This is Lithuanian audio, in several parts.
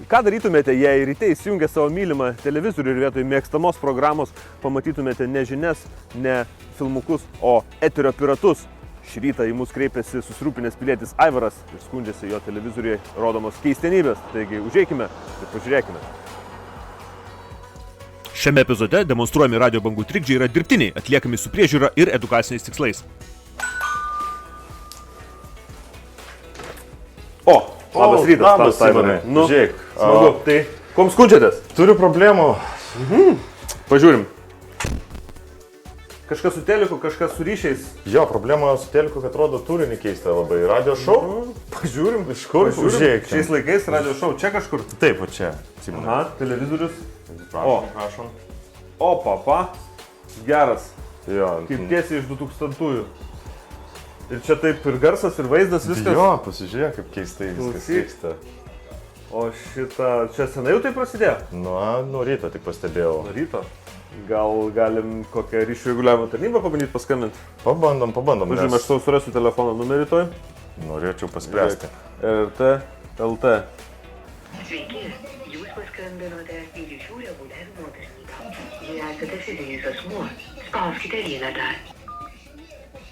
Ką darytumėte, jei ryte įsijungę savo mylimą televizorių ir vietoj mėgstamos programos pamatytumėte ne žinias, ne filmukus, o eterio piratus? Šį rytą į mus kreipėsi susirūpinęs pilietis Aivaras ir skundžiasi jo televizoriuje rodomos keistenybės. Taigi užeikime ir pažiūrėkime. Šiame epizode demonstruojami radio bangų trikdžiai yra dirbtiniai, atliekami su priežiūra ir edukaciniais tikslais. Labas rytas, Simonai. Žiūrėk. Smagu. Tai, kuom skundžiatės? Turiu problemų. Pažiūrim. Kažkas su teliku, kažkas su ryšiais. Jo, problema su teliku, kad rodo turinį keistą labai. Radio šou? Pažiūrim. Iš kur? Žiūrėk. Šiais laikais radio šou. Čia kažkur? Taip, o čia. Simonai. Aha, televizorius. Prašom. O, papa. Geras. Jo. Kaip tiesiai iš 2000-ųjų. Ir čia taip ir garsas, ir vaizdas, viskas. Jo, pasižiūrėk, kaip keistai viskas vyksta. O šitą, čia senai jau tai prasidėjo? Nuo ryto tik pastebėjau. Nuo ryto? Gal galim kokią ryšių reguliavimo tarnybą pabandyti paskambinti? Pabandom. Pažiūrėjau, aš tau surasiu telefono numerį toj. Norėčiau paspręsti. RT, LT. Sveiki, jūs paskambinote į ryšių reguliavimo tarnybą. Jei esate fizinis asmuo, spauskite vienetą.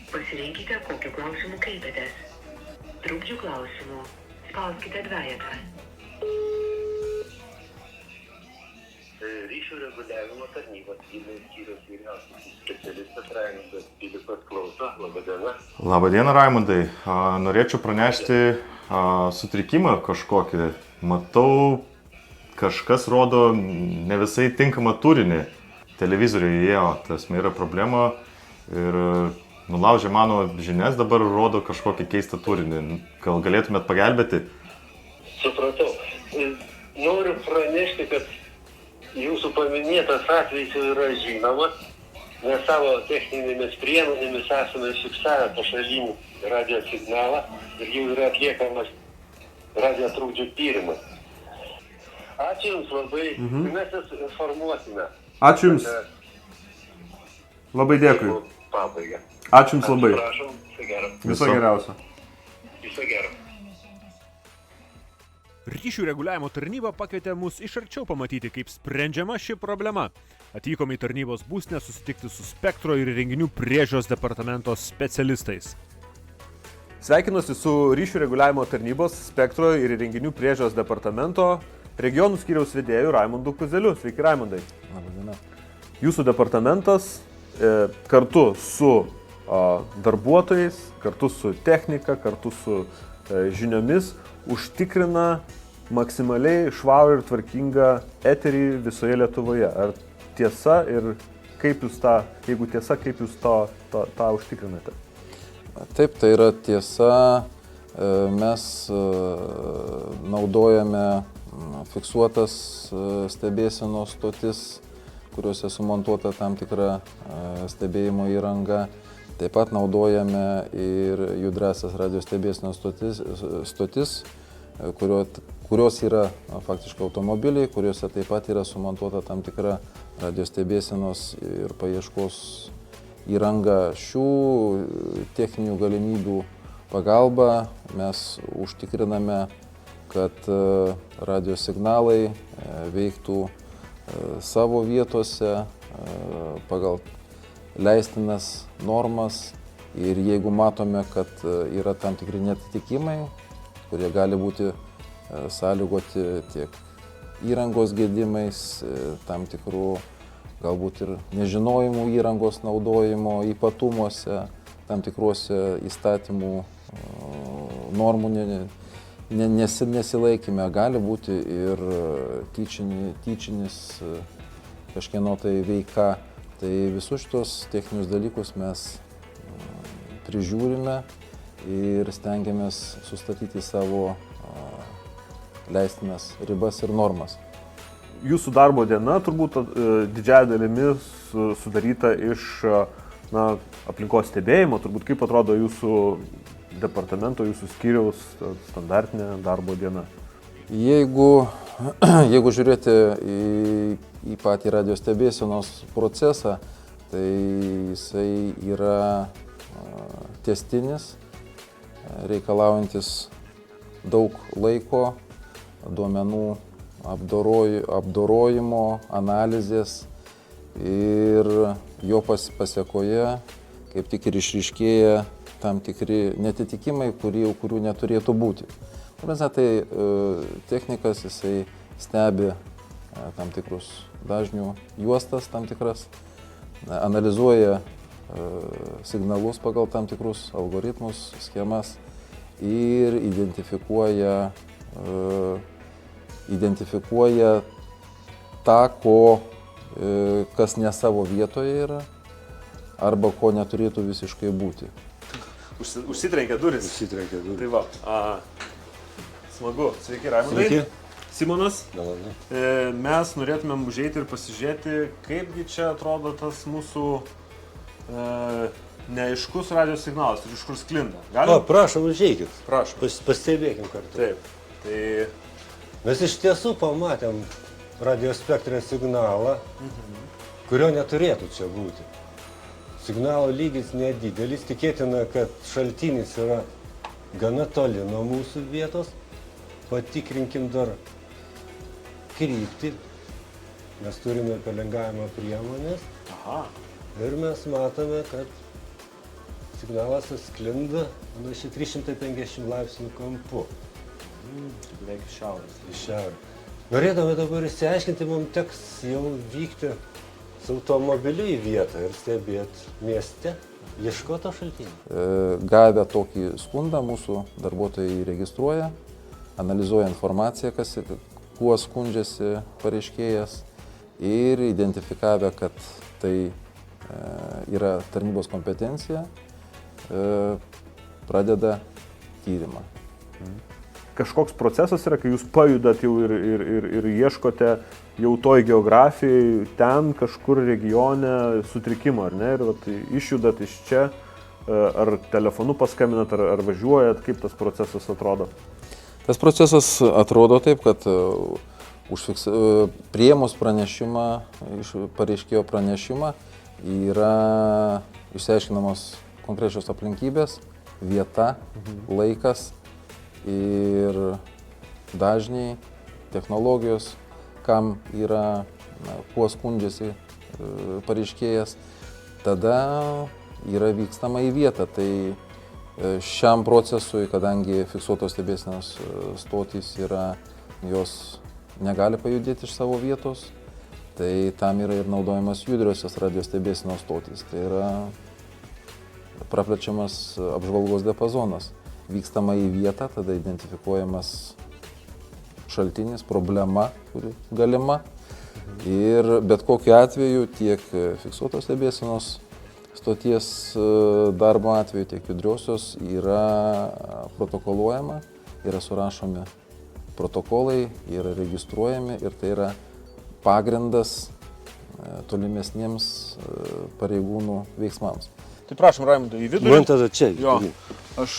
Pasirinkite, kokiu klausimu kreipėtės. Trukdžių klausimų. Spauskite dvejetą. Ryšių reguliavimo tarnybos Vilniaus skyriaus vyriausiasis specialistas Raimundas Filipas klauso. Labadiena. Labadiena, Raimundai. Norėčiau pranešti sutrikimą kažkokį. Matau, kažkas rodo ne visai tinkamą turinį. Televizoriuje tasme yra problema ir nulaužė mano žinias, dabar rodo kažkokį keistą turinį. Gal galėtumėt pagelbėti? Supratau. Noriu pranešti, kad jūsų paminėtas atvejis yra žinomas. Mes savo techninėmis priemonėmis esame fiksavę pašalinį radio signalą ir jau yra atliekamas radio trukdžių tyrimas. Ačiū Jums labai. Mes Jūs informuosime. Ačiū Jums. Labai dėkui. Pabaiga. Ačiū Jums labai. Prašom, viso gero. Viso geriausio. Viso gero. Ryšių reguliavimo tarnyba pakvietė mus iš arčiau pamatyti, kaip sprendžiama ši problema. Atvykome į tarnybos būstinę susitikti su Spektro ir renginių priežiūros departamento specialistais. Sveikinuosi su ryšių reguliavimo tarnybos Spektro ir renginių priežiūros departamento regionų skyriaus vedėju Raimundu Kuzeliu. Sveiki, Raimundai. Labadiena. Jūsų departamentas kartu su darbuotojais, kartu su technika, kartu su žiniomis užtikrina maksimaliai švarų ir tvarkingą eterį visoje Lietuvoje. Ar tiesa ir kaip jūs jeigu tiesa, kaip jūs tą užtikrinate? Taip, tai yra tiesa. Mes naudojame fiksuotas stebėsenos stotis, kuriuose sumontuota tam tikra stebėjimo įranga. Taip pat naudojame ir judriąsias radio stebėsenos stotis, kurios yra faktiškai automobiliai, kuriuose taip pat yra sumontuota tam tikra radio stebėsenos ir paieškos įranga. Šių techninių galimybių pagalba mes užtikriname, kad radio signalai veiktų savo vietose pagal leistinas normas ir jeigu matome, kad yra tam tikri neatitikimai, kurie gali būti sąlygoti tiek įrangos gedimais, tam tikrų galbūt ir nežinojimų įrangos naudojimo ypatumuose, tam tikruose įstatymų normų nesilaikyme, gali būti ir tyčinis kažkieno tai veika. Tai visus šitos techninius dalykus mes prižiūrime ir stengiamės sustatyti savo leistinas ribas ir normas. Jūsų darbo diena turbūt didžiąja dalimi sudaryta iš aplinkos stebėjimo. Turbūt kaip atrodo jūsų departamento, jūsų skyriaus standartinė darbo diena? Jeigu žiūrėti į patį radio stebėsenos procesą, tai jisai yra tęstinis, reikalaujantis daug laiko, duomenų apdorojimo, analizės ir jo pasiekoje kaip tik ir išryškėja tam tikri netitikimai, kurių neturėtų būti. Tai technikas jisai stebi tam tikrus dažnių juostas, tam tikras, analizuoja signalus pagal tam tikrus algoritmus, schemas ir identifikuoja tą, kas ne savo vietoje yra arba ko neturėtų visiškai būti. Užsitrenkia duris. Užsitrenkia duris. Tai va. Smagu. Sveiki, Raimondai. Sveiki. Simonas. Malonu. Mes norėtumėm užeiti ir pasižiūrėti, kaipgi čia atrodo tas mūsų neaiškus radio signalas ir iš kur sklinda. Galim? Prašom, užeikit. Prašom. Pastebėkim kartu. Taip. Tai Mes iš tiesų pamatėm radiospektrinį signalą, kurio neturėtų čia būti. Signalo lygis nedidelis, tikėtina, kad šaltinis yra gana toli nuo mūsų vietos. Patikrinkim dar kryptį. Mes turime pelengavimo priemonės. Aha. Ir mes matome, kad signalas sklinda 350 laipsnių kampu. Beveik iš šiaurės. Iš šiaurės. Norėdami dabar išsiaiškinti, mums teks jau vykti su automobiliu į vietą ir stebėti mieste, ieškoti to šaltinio. Gavę tokį skundą, mūsų darbuotojai registruoja, analizuoja informaciją, kuo skundžiasi pareiškėjas ir identifikavę, kad tai yra tarnybos kompetencija, pradeda tyrimą. Kažkoks procesas yra, kai jūs pajudat jau ir ieškote jau toj geografijai, ten kažkur regione sutrikimo, ar ne? Ir vat, išjudat iš čia, ar telefonu paskambinat, ar važiuojat, kaip tas procesas atrodo? Tas procesas atrodo taip, kad priėmus pranešimą, iš pareiškėjo pranešimą, yra išsiaiškinamos konkrečios aplinkybės, vieta, laikas ir dažniai, technologijos, kam yra, kuo skundžiasi pareiškėjas, tada yra vykstama į vietą. Tai šiam procesui, kadangi fiksuotos stebėsenos stotys yra, jos negali pajudėti iš savo vietos, tai tam yra ir naudojamas judriosios radio stebėsenos stotys. Tai yra praplečiamas apžvalgos diapazonas. Vykstama į vietą, tada identifikuojamas šaltinis, problema, kuri galima. Ir bet kokiu atveju tiek fiksuotos stebėsenos stoties darbo atveju, tiek judriosios yra protokoluojama, yra surašomi protokolai, yra registruojami ir tai yra pagrindas tolimesniems pareigūnų veiksmams. Tai prašom, Raimondai, į vidurį. Man tada čia. Jo, aš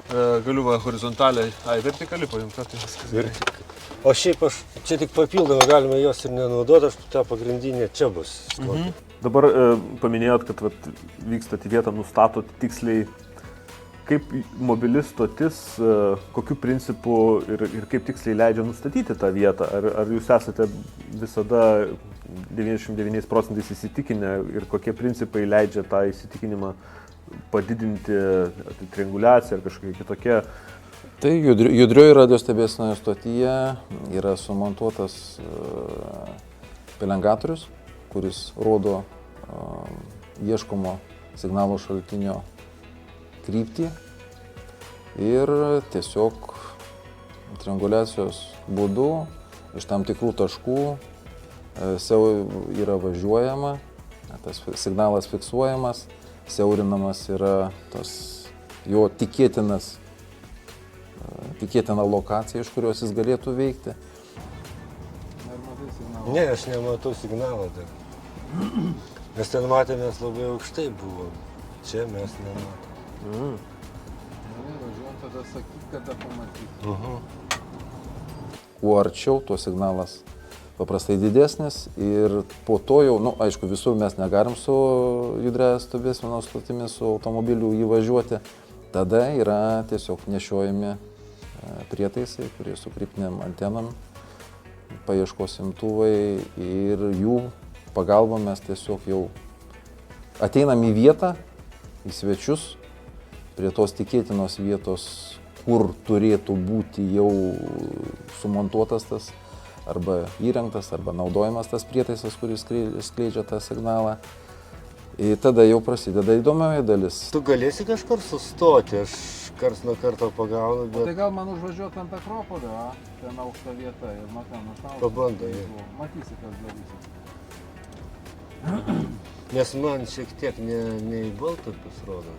galiu horizontaliai, vertikaliai paimti, tai viskas. O šiaip aš čia tik papildomai galima jos ir nenaudoti, aš tą pagrindinę čia bus. Dabar paminėjot, kad vykstat į vietą, nustatot tiksliai, kaip mobili stotis, kokiu principu ir kaip tiksliai leidžia nustatyti tą vietą. Ar jūs esate visada 99 procentais įsitikinę ir kokie principai leidžia tą įsitikinimą padidinti, trianguliaciją ar kažkokie kitokie? Tai judrioji radio stebėsenoje stotyje yra sumontuotas pelengatorius, kuris rodo ieškomo signalo šaltinio kryptį ir tiesiog trianguliacijos būdu iš tam tikrų taškų yra važiuojama, tas signalas fiksuojamas, siaurinamas yra tas jo tikėtina lokacija, iš kurios jis galėtų veikti. Ne, aš nematau signalo dar. Mes ten matėmės labai aukštai buvom. Čia mes nematome. Važiuojam tada sakyti, kada pamatyti. Kuo arčiau, tuo signalas paprastai didesnis ir po to jau, aišku, visur mes negalim su judria stebėsenos stotimis, su automobiliu įvažiuoti. Tada yra tiesiog nešiojami prietaisai, kurie su kryptinėm antenom paieškos imtuvai ir jų pagalba mes tiesiog jau ateinam į vietą, į svečius, prie tos tikėtinos vietos, kur turėtų būti jau sumontuotas tas arba įrengtas, arba naudojamas tas prietaisas, kuris skleidžia tą signalą. Ir tada jau prasideda įdomioji dalis. Tu galėsi kažkur sustoti, aš kars nuo karto pagaunu, bet... Tai gal man užvažiuoti ant Akropolio, ten aukšta vieta ir nuo ten nušauti. Pabandai. Matysi, kas darysi. Nes man šiek tiek ne į baltupius rodo.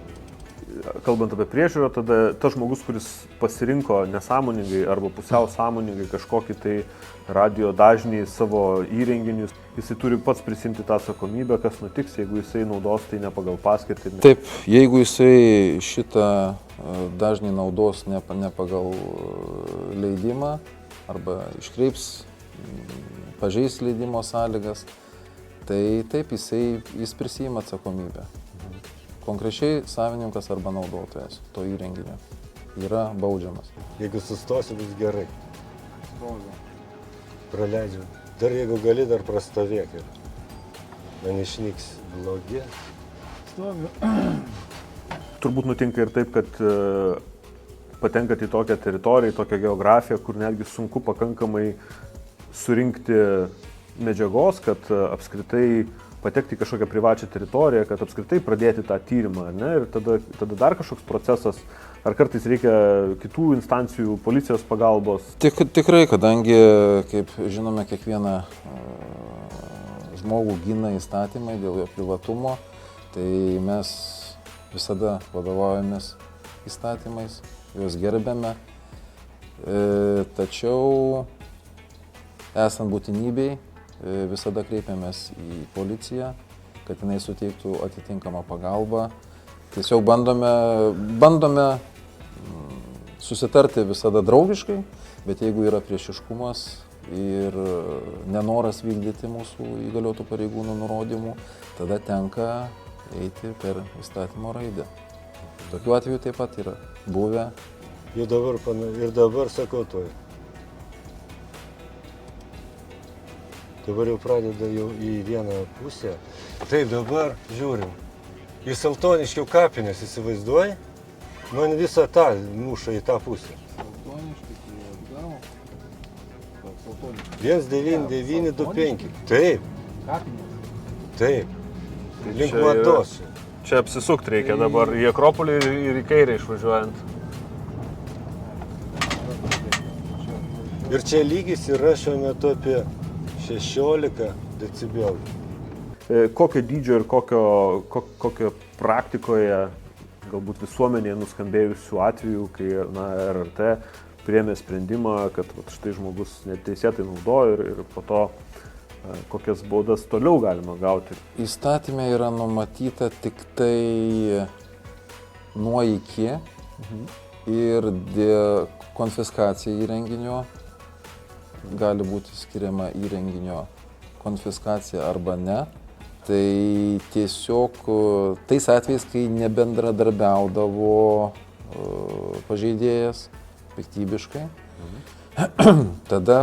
Kalbant apie priežiūrą, tada tas žmogus, kuris pasirinko nesąmoningai arba pusiau sąmoningai kažkokį tai radio dažnį savo įrenginius, jisai turi pats prisimti tą atsakomybę, kas nutiks, jeigu jisai naudos tai ne pagal paskirtį. Taip, jeigu jisai šitą dažnį naudos ne pagal leidimą arba iškreips, pažeis leidimo sąlygas, tai taip jis prisima atsakomybę. Konkrečiai savininkas arba naudotojas to įrenginio yra baudžiamas. Jeigu sustosi, bus gerai. Praleidžiu. Dar jeigu gali, dar prastovėk ir man išnyks blogi. Stoviu. Turbūt nutinka ir taip, kad patenkat į tokią teritoriją, į tokią geografiją, kur netgi sunku pakankamai surinkti medžiagos, kad apskritai patekti į kažkokią privačią teritoriją, kad apskritai pradėti tą tyrimą, ar ne? Ir tada dar kažkoks procesas, ar kartais reikia kitų instancijų, policijos pagalbos? Tikrai, kadangi, kaip žinome, kiekvieną žmogų gina įstatymai dėl jo privatumo, tai mes visada vadovaujamės įstatymais, juos gerbėme, tačiau esant būtinybei, visada kreipiamės į policiją, kad jinai suteiktų atitinkamą pagalbą. Tiesiog bandome susitarti visada draugiškai, bet jeigu yra priešiškumas ir nenoras vykdyti mūsų įgaliotų pareigūnų nurodymų, tada tenka eiti per įstatymo raidę. Tokių atvejų taip pat yra buvę. Ir dabar sakau toj. Dabar jau pradeda jau į vieną pusę. Taip, dabar žiūrim. Į Saltoniškių kapines įsivaizduoji, man visą tą muša į tą pusę. 19925. Taip. Taip. Link matos. Čia apsisukti reikia dabar į Akropolį ir į kairę išvažiuojant. Ir čia lygis yra šiuo metu apie 16 decibelų. Kokio dydžio ir kokio praktikoje, galbūt visuomenėje nuskambėjusių atvejų, kai RRT priėmė sprendimą, kad štai žmogus neteisėtai naudojo ir po to kokias baudas toliau galima gauti? Įstatyme yra numatyta tik tai nuo iki ir konfiskacija įrenginio. Gali būti skiriama įrenginio konfiskacija arba ne. Tai tiesiog tais atvejais, kai nebendradarbiaudavo pažeidėjas piktybiškai, tada,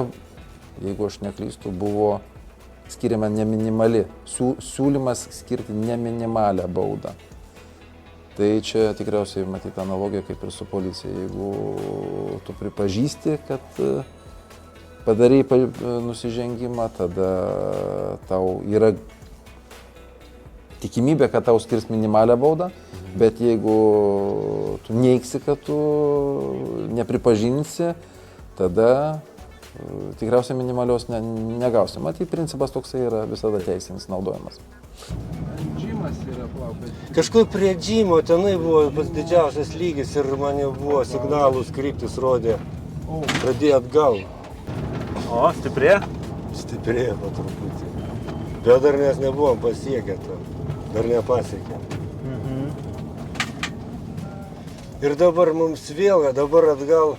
jeigu aš neklystu, buvo skiriama neminimali, siūlymas skirti neminimalią baudą. Tai čia tikriausiai matyti analogija kaip ir su policija. Jeigu tu pripažįsti, kad padarai nusižengimą, tada tau yra tikimybė, kad tau skirs minimalią baudą, bet jeigu tu neiksi, kad tu nepripažinsi, tada tikriausiai minimalios negausi. Matyt, principas toksai yra visada teisinis naudojimas. Džimas yra plaukas. Kažkur prie džimo tenai buvo pats didžiausias lygis ir man jau buvo signalus kryptis rodė. Pradėjo atgal. O, stiprėja? Stiprėja po truputį. Bet dar mes nebuvom pasiekę to. Dar nepasiekė. Ir dabar mums vėl, dabar atgal.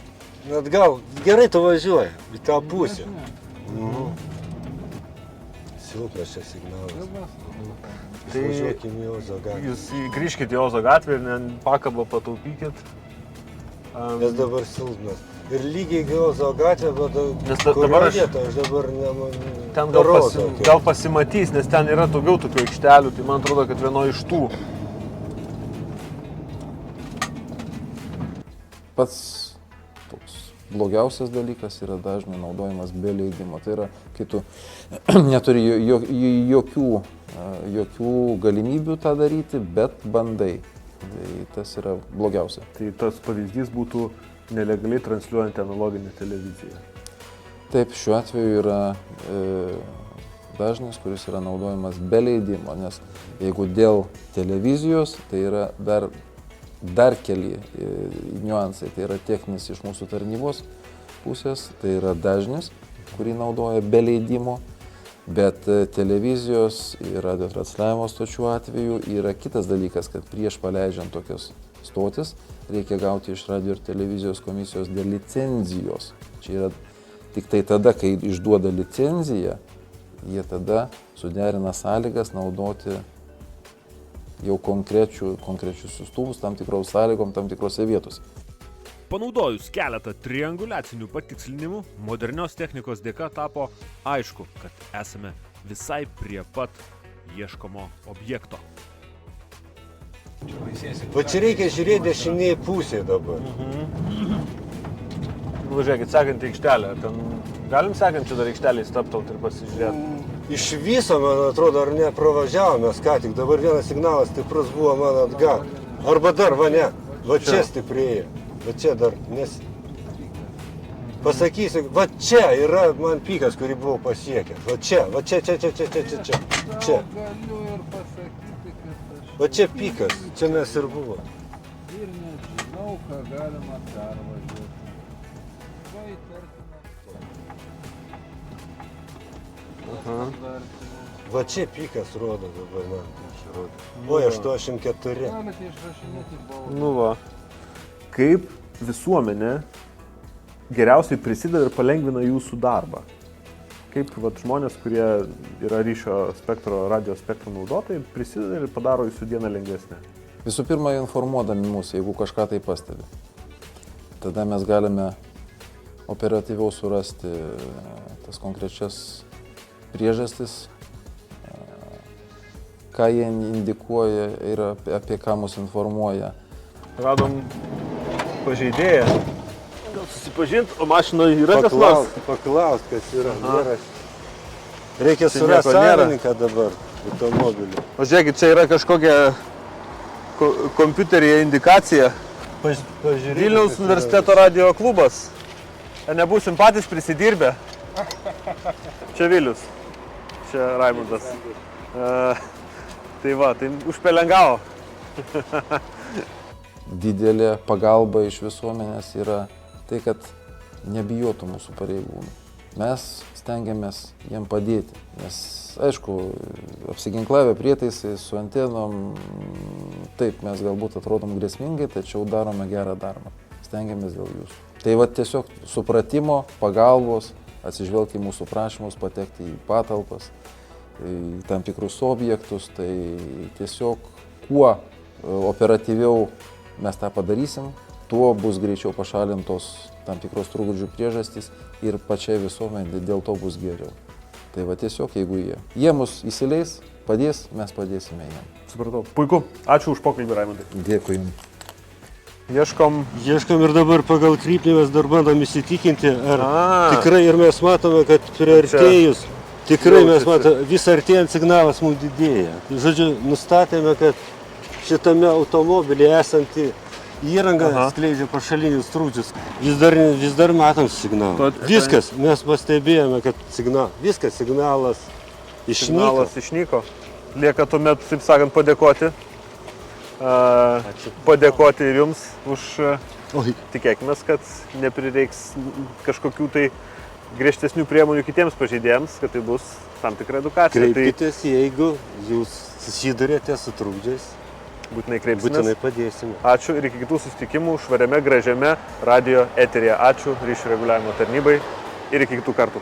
Gerai tu važiuoji į tą pusę. Silpnas čia signalas. Važiuokim į Ozo gatvę. Jūs grįžkite į Ozo gatvę ir pakabą pataupykit. Nes dabar silpnas. ir lygiai Gilzo gatvė, Nes bet dabar aš- aš dabar Ten gal pasimatys, nes ten yra daugiau tokių aikštelių, tai man atrodo, kad vieno iš tų. Pats toks blogiausias dalykas yra dažnai naudojimas be leidimo. Tai yra, kai tu neturi jokių galimybių tą daryti, bet bandai. Tai tas yra blogiausia. Tai tas pavyzdys būtų nelegaliai transliuojant analoginę televiziją. Taip, šiuo atveju yra dažnis, kuris yra naudojamas be leidimo, nes jeigu dėl televizijos, tai yra dar keli niuansai. Tai yra techninis iš mūsų tarnybos pusės, tai yra dažnis, kurį naudoja be leidimo, bet televizijos ir radio transliavimo stočių atveju yra kitas dalykas, kad prieš paleidžiant tokias stotis reikia gauti iš radio ir televizijos komisijos dėl licenzijos. Čia yra tik tai tada, kai išduoda licenciją, jie tada suderina sąlygas naudoti jau konkrečius siųstuvus tam tikros sąlygom, tam tikrose vietose. Panaudojus keletą trianguliacinių patikslinimų, modernios technikos dėka tapo aišku, kad esame visai prie pat ieškomo objekto. Va čia reikia žiūrėti dešiniai pusėje dabar. Nu, žiūrėkit, sekantį aikštelę. Ten galim sekančią dar aikštelę įstaptauti ir pasižiūrėti. Iš viso, man atrodo, ar ne, pravažiavome mes ką tik. Dabar vienas signalas stiprus buvo man atgal. Arba dar, va ne, va čia stiprėja. Va čia dar, nes... Pasakysiu, va čia yra man pikas, kurį buvau pasiekęs. Va čia. Čia. Galiu ir pasakyti, kad aš Va čia pikas, čia mes ir buvo. ir nežinau, ką galima pervažiuoti. Va įtartina. Va čia pikas rodo dabar man. Oi, 84. Galite išrašinėti baudą. Nu va. Kaip visuomenė geriausiai prisideda ir palengvina jūsų darbą? Kaip žmonės, kurie yra ryšio spektro, radio spektro naudotojai, prisideda ir padaro jūsų dieną lengvesnę? Visų pirma, informuodami mus, jeigu kažką tai pastebi. Tada mes galime operatyviau surasti tas konkrečias priežastis, ką jie indikuoja ir apie ką mus informuoja. Radom pažeidėją. Gal susipažint, o mašinoje yra kas nors? Paklaust, kas yra. Reikia Čia surasti nieko nėra. savininką dabar automobilį. O žiūrėkit, čia yra kažkokia kompiuteryje indikacija. Pažiūrėkit, Vilniaus kas yra. universiteto radio klubas. Ar nebūsim patys prisidirbę? Čia Vilius. Čia Raimundas. Tai va, tai užpelengavo. Didelė pagalba iš visuomenės yra tai, kad nebijotų mūsų pareigūnų. Mes stengiamės jiem padėti, nes, aišku, apsiginklavę prietaisai su antenom, taip, mes galbūt atrodom grėsmingai, tačiau darome gerą darbą. Stengiamės dėl jūsų. Tai va tiesiog supratimo, pagalbos, atsižvelgti į mūsų prašymus, patekti į patalpas, į tam tikrus objektus, tai tiesiog kuo operatyviau mes tą padarysim, tuo bus greičiau pašalintos tam tikros trukdžių priežastys ir pačiai visuomenė dėl to bus geriau. Tai va tiesiog, jeigu jie mus įsileis, padės, mes padėsime jiem. Supratau. Puiku. Ačiū už pokalbį, Raimundai. Dėkui jums. Ieškom. Ieškom ir dabar pagal kryptį mes dar bandom įsitikinti, ar tikrai ir mes matome, kad priartėjus, tikrai mes matome, vis artėjant signalas mums didėja. Žodžiu, nustatėme, kad šitame automobilyje esanti įranga skleidžia pašalinius trūkdžius. Vis dar matom signalą. Viskas, mes pastebėjome, kad signalas išnyko. Signalas išnyko. Lieka tuomet, taip sakant, padėkoti. Padėkoti ir jums už, tikėkime, kad neprireiks kažkokių tai griežtesnių priemonių kitiems pažeidėjams, kad tai bus tam tikra edukacija. Kreipkitės, jeigu jūs susidurėte su trukdžiais, būtinai kreipsimės. būtinai padėsime. Ačiū ir iki kitų susitikimų švariame, gražiame radio eteryje. Ačiū ryšių reguliavimo tarnybai ir iki kitų kartų.